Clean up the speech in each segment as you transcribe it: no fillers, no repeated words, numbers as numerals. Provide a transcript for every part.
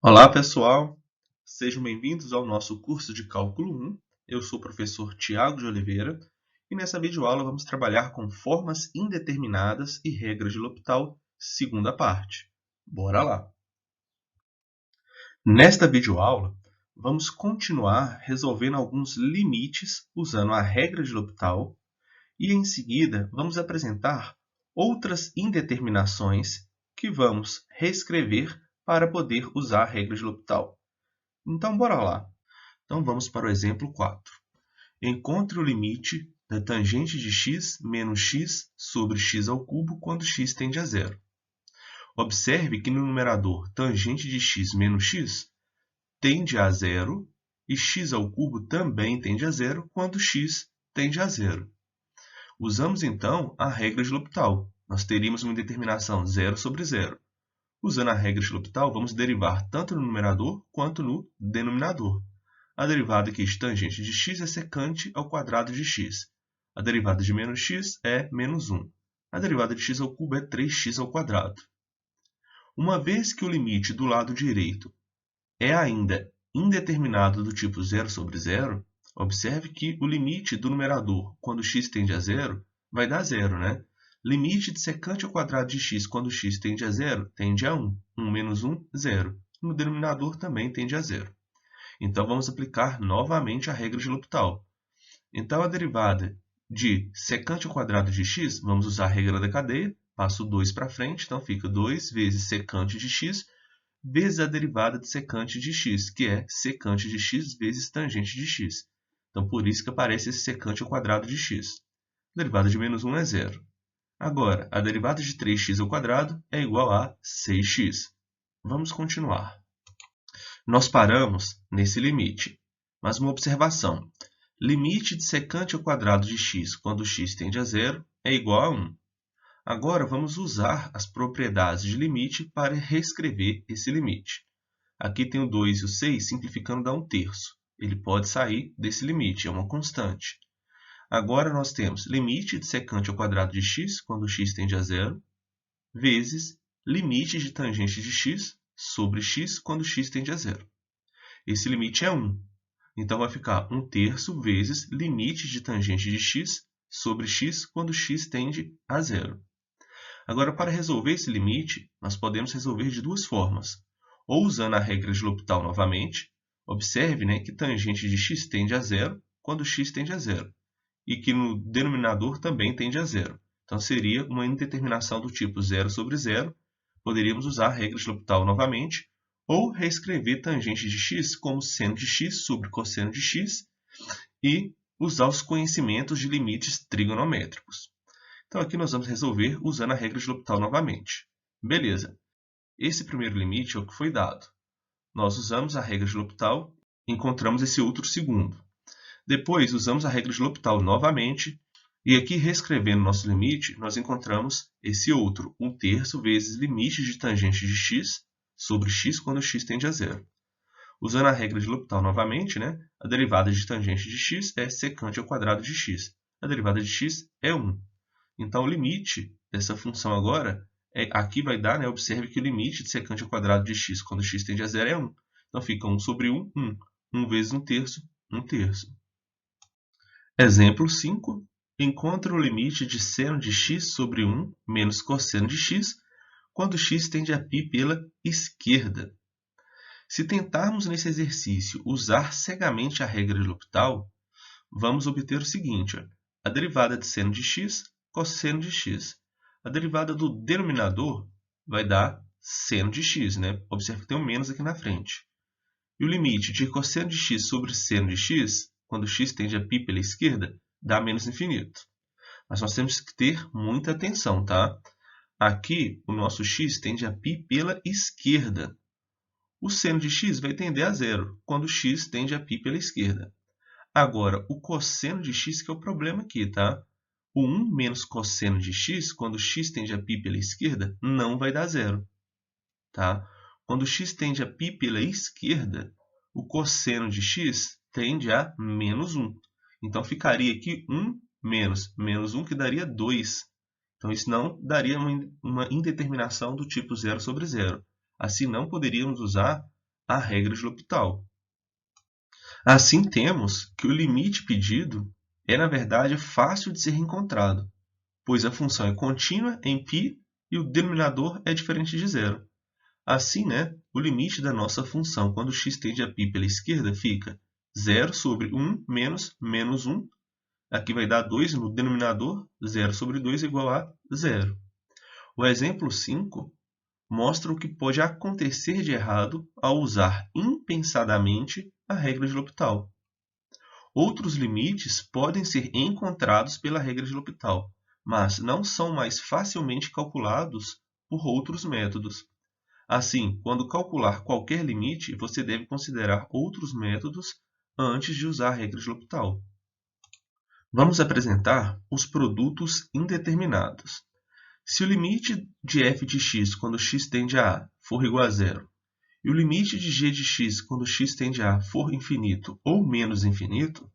Olá, pessoal! Sejam bem-vindos ao nosso curso de Cálculo 1. Eu sou o professor Tiago de Oliveira e nessa videoaula vamos trabalhar com formas indeterminadas e regras de L'Hopital, segunda parte. Bora lá! Nesta videoaula, vamos continuar resolvendo alguns limites usando a regra de L'Hopital e, em seguida, vamos apresentar outras indeterminações que vamos reescrever para poder usar a regra de L'Hopital. Então, bora lá. Então, vamos para o exemplo 4. Encontre o limite da tangente de x menos x sobre x ao cubo quando x tende a zero. Observe que no numerador tangente de x menos x tende a zero e x ao cubo também tende a zero quando x tende a zero. Usamos, então, a regra de L'Hopital. Nós teríamos uma determinação zero sobre zero. Usando a regra de L'Hopital, vamos derivar tanto no numerador quanto no denominador. A derivada aqui de tangente de x é secante ao quadrado de x. A derivada de menos x é menos 1. A derivada de x ao cubo é 3x ao quadrado. Uma vez que o limite do lado direito é ainda indeterminado do tipo 0 sobre 0, observe que o limite do numerador, quando x tende a zero, vai dar zero, né? Limite de secante ao quadrado de x quando x tende a zero, tende a 1. 1 menos 1, 0. No denominador também tende a zero. Então, vamos aplicar novamente a regra de L'Hopital. Então, a derivada de secante ao quadrado de x, vamos usar a regra da cadeia, passo 2 para frente, então fica 2 vezes secante de x, vezes a derivada de secante de x, que é secante de x vezes tangente de x. Então, por isso que aparece esse secante ao quadrado de x. A derivada de menos 1 é zero. Agora, a derivada de 3x ao quadrado é igual a 6x. Vamos continuar. Nós paramos nesse limite, mas uma observação. Limite de secante ao quadrado de x quando x tende a zero é igual a 1. Agora, vamos usar as propriedades de limite para reescrever esse limite. Aqui tem o 2 e o 6, simplificando dá 1/3. Ele pode sair desse limite, é uma constante. Agora, nós temos limite de secante ao quadrado de x, quando x tende a zero, vezes limite de tangente de x sobre x, quando x tende a zero. Esse limite é 1. Então, vai ficar 1/3 vezes limite de tangente de x sobre x, quando x tende a zero. Agora, para resolver esse limite, nós podemos resolver de duas formas. Ou usando a regra de L'Hopital novamente, observe, né, que tangente de x tende a zero quando x tende a zero. E que no denominador também tende a zero. Então, seria uma indeterminação do tipo 0 sobre 0. Poderíamos usar a regra de L'Hopital novamente, ou reescrever tangente de x como seno de x sobre cosseno de x e usar os conhecimentos de limites trigonométricos. Então, aqui nós vamos resolver usando a regra de L'Hopital novamente. Beleza. Esse primeiro limite é o que foi dado. Nós usamos a regra de L'Hopital e encontramos esse outro segundo. Depois, usamos a regra de L'Hopital novamente, e aqui, reescrevendo nosso limite, nós encontramos esse outro, 1/3 vezes limite de tangente de x sobre x quando x tende a zero. Usando a regra de L'Hopital novamente, né, a derivada de tangente de x é secante ao quadrado de x. A derivada de x é 1. Então, o limite dessa função agora, aqui vai dar, né, observe que o limite de secante ao quadrado de x quando x tende a zero é 1. Então, fica 1 sobre 1, 1. 1 vezes 1/3, 1/3. Exemplo 5. Encontre o limite de seno de x sobre 1 menos cosseno de x quando x tende a π pela esquerda. Se tentarmos nesse exercício usar cegamente a regra de L'Hopital, vamos obter o seguinte: a derivada de seno de x, cosseno de x. A derivada do denominador vai dar seno de x, né? Observe que tem um menos aqui na frente. E o limite de cosseno de x sobre seno de x, quando x tende a π pela esquerda, dá menos infinito. Mas nós temos que ter muita atenção, tá? Aqui, o nosso x tende a π pela esquerda. O seno de x vai tender a zero, quando x tende a π pela esquerda. Agora, o cosseno de x que é o problema aqui, tá? O 1 menos cosseno de x, quando x tende a π pela esquerda, não vai dar zero. Tá? Quando x tende a π pela esquerda, o cosseno de x tende a menos 1. Então, ficaria aqui 1 menos 1, que daria 2. Então, isso não daria uma indeterminação do tipo 0 sobre 0. Assim, não poderíamos usar a regra de L'Hopital. Assim, temos que o limite pedido é, na verdade, fácil de ser encontrado, pois a função é contínua em π e o denominador é diferente de zero. Assim, o limite da nossa função quando x tende a π pela esquerda fica 0 sobre 1 menos menos 1. Aqui vai dar 2 no denominador, 0 sobre 2 é igual a 0. O exemplo 5 mostra o que pode acontecer de errado ao usar impensadamente a regra de L'Hopital. Outros limites podem ser encontrados pela regra de L'Hopital, mas não são mais facilmente calculados por outros métodos. Assim, quando calcular qualquer limite, você deve considerar outros métodos antes de usar a regra de L'Hopital. Vamos apresentar os produtos indeterminados. Se o limite de f de x quando x tende a A for igual a zero, e o limite de g de x quando x tende a A for infinito ou menos infinito,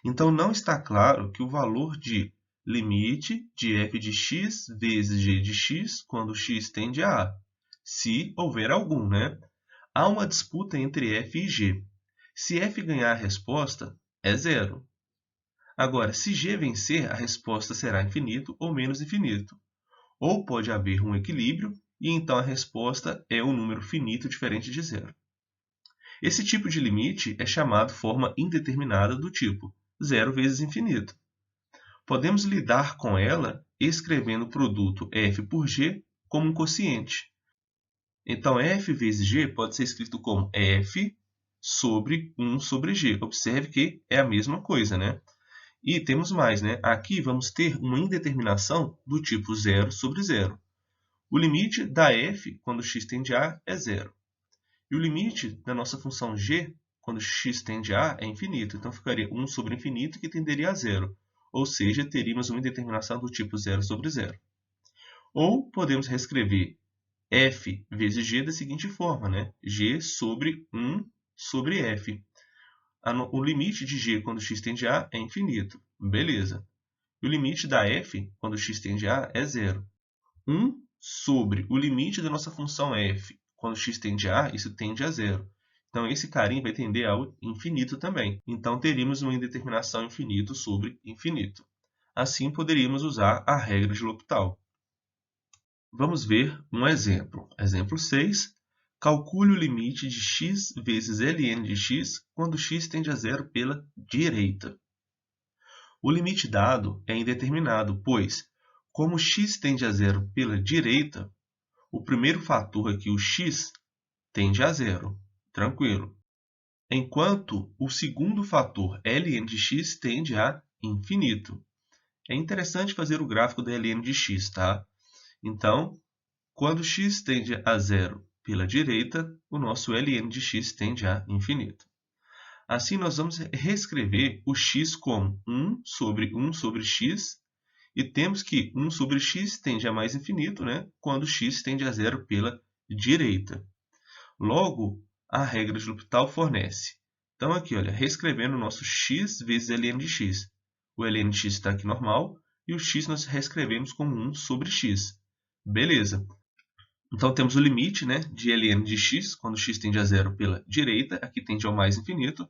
então não está claro que o valor de limite de f de x vezes g de x quando x tende a A, se houver algum, Há uma disputa entre f e g. Se f ganhar a resposta, é zero. Agora, se g vencer, a resposta será infinito ou menos infinito. Ou pode haver um equilíbrio, e então a resposta é um número finito diferente de zero. Esse tipo de limite é chamado forma indeterminada do tipo 0 vezes infinito. Podemos lidar com ela escrevendo o produto f por g como um quociente. Então, f vezes g pode ser escrito como f sobre 1 sobre g. Observe que é a mesma coisa, E temos mais, Aqui vamos ter uma indeterminação do tipo 0 sobre 0. O limite da f, quando x tende a A, é zero. E o limite da nossa função g, quando x tende a A, é infinito. Então, ficaria 1 sobre infinito, que tenderia a zero. Ou seja, teríamos uma indeterminação do tipo 0 sobre 0. Ou podemos reescrever f vezes g da seguinte forma, g sobre 1 sobre f. O limite de g quando x tende a A é infinito. Beleza. E o limite da f, quando x tende a A, é zero. 1 sobre o limite da nossa função f, quando x tende a A, isso tende a zero. Então, esse carinho vai tender ao infinito também. Então, teríamos uma indeterminação infinito sobre infinito. Assim, poderíamos usar a regra de L'Hopital. Vamos ver um exemplo. Exemplo 6. Calcule o limite de x vezes ln de x quando x tende a zero pela direita. O limite dado é indeterminado, pois, como x tende a zero pela direita, o primeiro fator aqui, o x, tende a zero. Tranquilo. Enquanto o segundo fator, ln de x, tende a infinito. É interessante fazer o gráfico da ln de x, tá? Então, quando x tende a zero pela direita, o nosso ln de x tende a infinito. Assim, nós vamos reescrever o x como 1 sobre x, e temos que 1 sobre x tende a mais infinito, quando x tende a zero pela direita. Logo, a regra de L'Hopital fornece. Então, aqui, olha, reescrevendo o nosso x vezes ln de x. O ln de x está aqui normal, e o x nós reescrevemos como 1 sobre x. Beleza. Então, temos o limite de ln de x, quando x tende a zero pela direita, aqui tende ao mais infinito.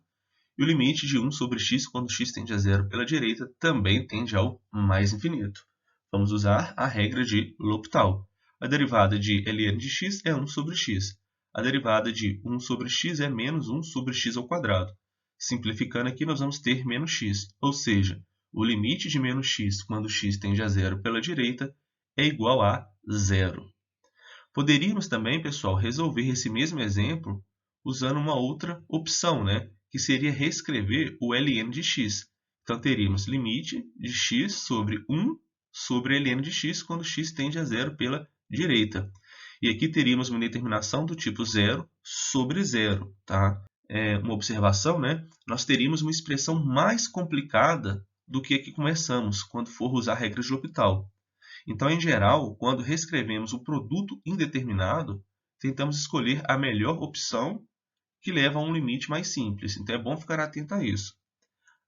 E o limite de 1 sobre x, quando x tende a zero pela direita, também tende ao mais infinito. Vamos usar a regra de L'Hopital. A derivada de ln de x é 1 sobre x. A derivada de 1 sobre x é menos 1 sobre x ao quadrado. Simplificando aqui, nós vamos ter menos x, ou seja, o limite de menos x, quando x tende a zero pela direita, é igual a zero. Poderíamos também, pessoal, resolver esse mesmo exemplo usando uma outra opção, que seria reescrever o ln de x. Então, teríamos limite de x sobre 1 sobre ln de x quando x tende a zero pela direita. E aqui teríamos uma determinação do tipo 0 sobre 0. Tá? Uma observação, nós teríamos uma expressão mais complicada do que a que começamos, quando for usar a regra de L'Hopital. Então, em geral, quando reescrevemos o produto indeterminado, tentamos escolher a melhor opção que leva a um limite mais simples. Então, é bom ficar atento a isso.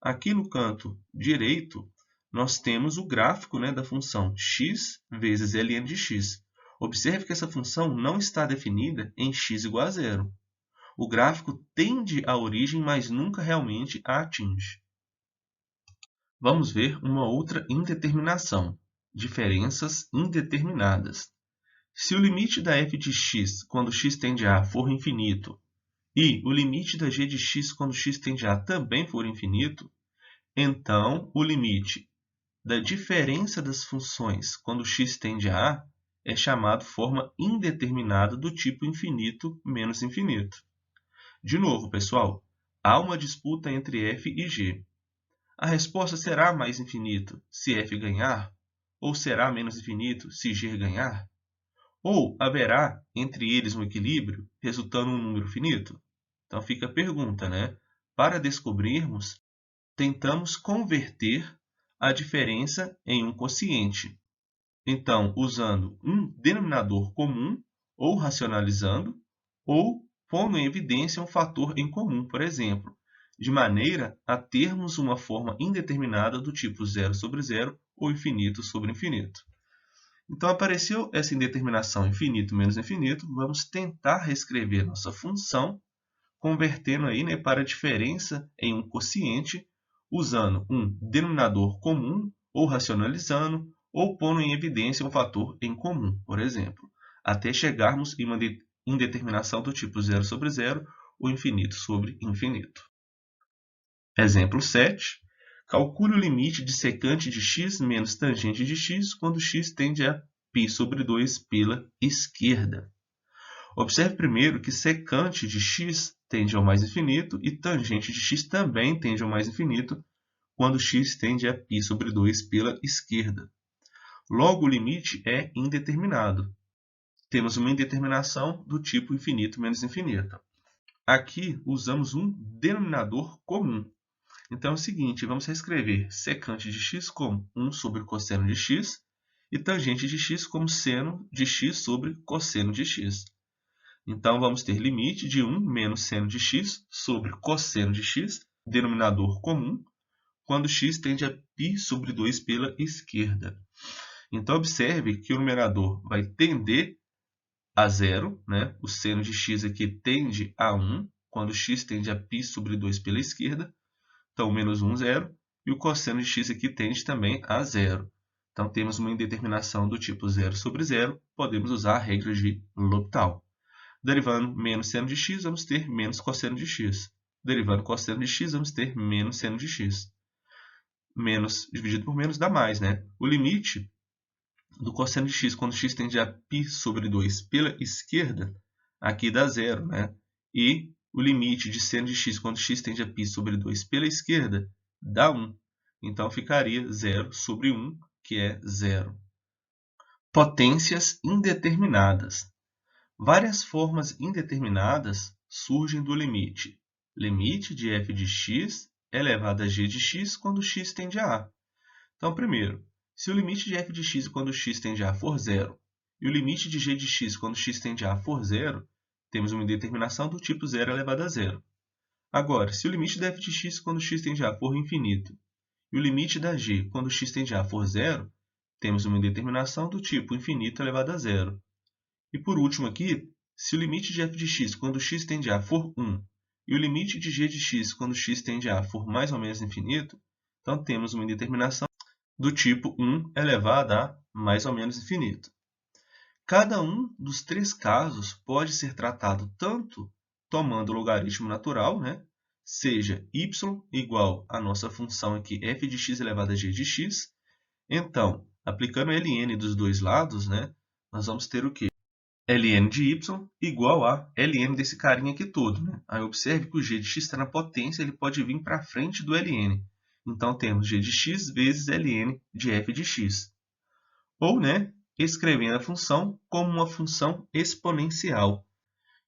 Aqui no canto direito, nós temos o gráfico da função x vezes ln de x. Observe que essa função não está definida em x igual a zero. O gráfico tende à origem, mas nunca realmente a atinge. Vamos ver uma outra indeterminação: diferenças indeterminadas. Se o limite da f de x quando x tende a for infinito e o limite da g de x quando x tende a também for infinito, então o limite da diferença das funções quando x tende a A é chamado forma indeterminada do tipo infinito menos infinito. De novo, pessoal, há uma disputa entre f e g. A resposta será mais infinito se f ganhar? Ou será menos infinito se g ganhar? Ou haverá entre eles um equilíbrio, resultando em um número finito? Então fica a pergunta, né? Para descobrirmos, tentamos converter a diferença em um quociente. Então, usando um denominador comum, ou racionalizando, ou pondo em evidência um fator em comum, por exemplo, de maneira a termos uma forma indeterminada do tipo 0 sobre 0 ou infinito sobre infinito. Então, apareceu essa indeterminação infinito menos infinito, vamos tentar reescrever nossa função, convertendo aí, né, para a diferença em um quociente, usando um denominador comum, ou racionalizando, ou pondo em evidência um fator em comum, por exemplo, até chegarmos em uma indeterminação do tipo 0 sobre 0 ou infinito sobre infinito. Exemplo 7. Calcule o limite de secante de x menos tangente de x quando x tende a π sobre 2 pela esquerda. Observe primeiro que secante de x tende ao mais infinito e tangente de x também tende ao mais infinito quando x tende a π sobre 2 pela esquerda. Logo, o limite é indeterminado. Temos uma indeterminação do tipo infinito menos infinito. Aqui usamos um denominador comum. Então é o seguinte, vamos reescrever secante de x como 1 sobre cosseno de x e tangente de x como seno de x sobre cosseno de x. Então, vamos ter limite de 1 menos seno de x sobre cosseno de x, denominador comum, quando x tende a π sobre 2 pela esquerda. Então, observe que o numerador vai tender a zero, né? O seno de x aqui tende a 1, quando x tende a π sobre 2 pela esquerda. Então, menos 1, 0. E o cosseno de x aqui tende também a zero. Então, temos uma indeterminação do tipo 0 sobre 0. Podemos usar a regra de L'Hopital. Derivando menos seno de x, vamos ter menos cosseno de x. Derivando cosseno de x, vamos ter menos seno de x. Menos dividido por menos dá mais, né? O limite do cosseno de x quando x tende a π sobre 2 pela esquerda, aqui dá zero, né? E o limite de seno de x quando x tende a π sobre 2 pela esquerda dá 1. Então, ficaria 0 sobre 1, que é 0. Potências indeterminadas. Várias formas indeterminadas surgem do limite. Limite de f de x elevado a g de x quando x tende a A. Então, primeiro, se o limite de f de x quando x tende a A for zero e o limite de g de x quando x tende a A for zero, temos uma indeterminação do tipo 0 elevado a zero. Agora, se o limite da f de x quando x tende a A for infinito e o limite da g quando x tende a A for zero, temos uma indeterminação do tipo infinito elevado a zero. E por último aqui, se o limite de f de x quando x tende a A for 1 e o limite de g de x quando x tende a A for mais ou menos infinito, então temos uma indeterminação do tipo 1 elevado a mais ou menos infinito. Cada um dos três casos pode ser tratado tanto tomando o logaritmo natural, né? Seja y igual à nossa função aqui f de x elevado a g de x. Então, aplicando ln dos dois lados, né, nós vamos ter o quê? ln de y igual a ln desse carinha aqui todo, né? Aí observe que o g de x está na potência, ele pode vir para frente do ln. Então, temos g de x vezes ln de f de x. Ou, né, escrevendo a função como uma função exponencial.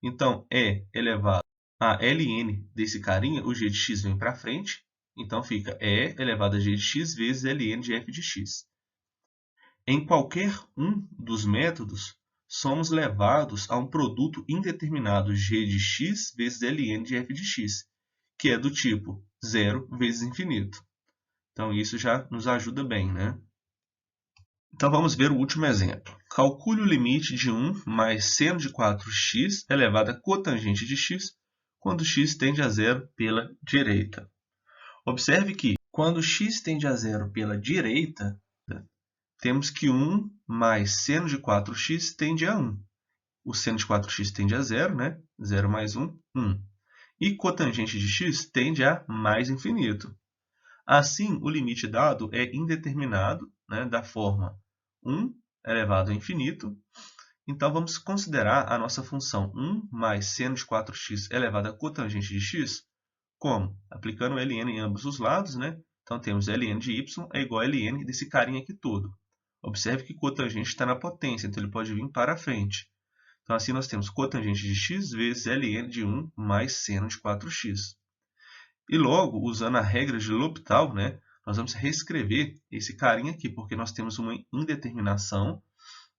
Então, e elevado a ln desse carinha, o g de x vem para frente. Então, fica e elevado a g de x vezes ln de f de x. Em qualquer um dos métodos, somos levados a um produto indeterminado g de x vezes ln de f de x, que é do tipo 0 vezes infinito. Então, isso já nos ajuda bem, né? Então, vamos ver o último exemplo. Calcule o limite de 1 mais seno de 4x elevado a cotangente de x quando x tende a zero pela direita. Observe que, quando x tende a zero pela direita, temos que 1 mais seno de 4x tende a 1. O seno de 4x tende a zero, né? 0 mais 1, 1. E cotangente de x tende a mais infinito. Assim, o limite dado é indeterminado, né? Da forma 1 elevado a infinito. Então, vamos considerar a nossa função 1 mais seno de 4x elevado a cotangente de x como? Aplicando ln em ambos os lados, né? Então, temos ln de y é igual a ln desse carinha aqui todo. Observe que cotangente está na potência, então ele pode vir para frente. Então, assim, nós temos cotangente de x vezes ln de 1 mais seno de 4x. E logo, usando a regra de L'Hopital, né, nós vamos reescrever esse carinha aqui, porque nós temos uma indeterminação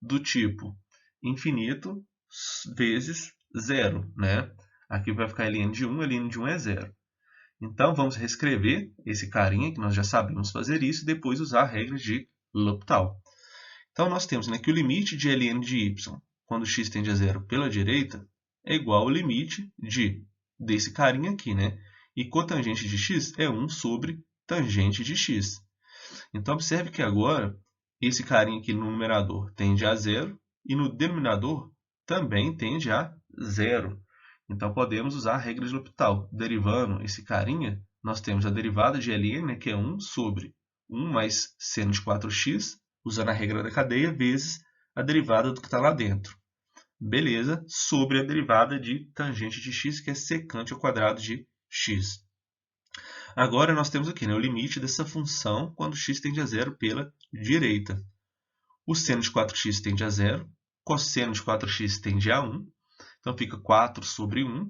do tipo infinito vezes zero, né? Aqui vai ficar ln de 1 é zero. Então, vamos reescrever esse carinha, que nós já sabemos fazer isso, e depois usar a regra de L'Hopital. Então, nós temos, né, que o limite de ln de y, quando x tende a zero pela direita, é igual ao limite desse carinha aqui, né? E cotangente de x é 1 sobre tangente de x. Então, observe que agora, esse carinha aqui no numerador tende a zero, e no denominador também tende a zero. Então, podemos usar a regra de L'Hopital. Derivando esse carinha, nós temos a derivada de ln, né, que é 1 sobre 1 mais seno de 4x, usando a regra da cadeia, vezes a derivada do que está lá dentro. Beleza? Sobre a derivada de tangente de x, que é secante ao quadrado de x. Agora, nós temos aqui, né, o limite dessa função quando x tende a zero pela direita. O seno de 4x tende a zero, cosseno de 4x tende a 1. Então, fica 4 sobre 1.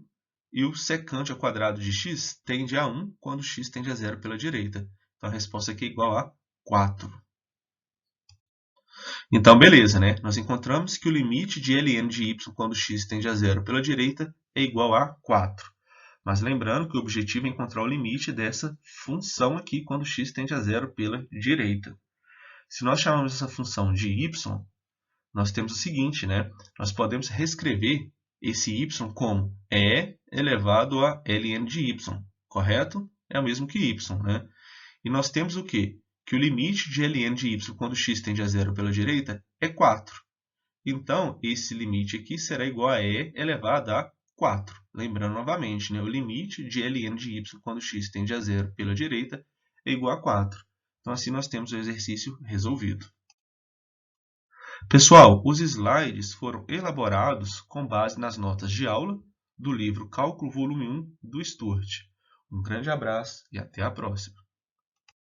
E o secante ao quadrado de x tende a 1 quando x tende a zero pela direita. Então, a resposta aqui é igual a 4. Então, beleza, né? Nós encontramos que o limite de ln de y quando x tende a zero pela direita é igual a 4. Mas lembrando que o objetivo é encontrar o limite dessa função aqui quando x tende a zero pela direita. Se nós chamamos essa função de y, nós temos o seguinte, né? Nós podemos reescrever esse y como e elevado a ln de y, correto? É o mesmo que y, né? E nós temos o quê? Que o limite de ln de y quando x tende a zero pela direita é 4. Então, esse limite aqui será igual a e elevado a 4. Lembrando novamente, né? O limite de ln de y quando x tende a zero pela direita é igual a 4. Então, assim nós temos o exercício resolvido. Pessoal, os slides foram elaborados com base nas notas de aula do livro Cálculo Volume 1 do Sturt. Um grande abraço e até a próxima!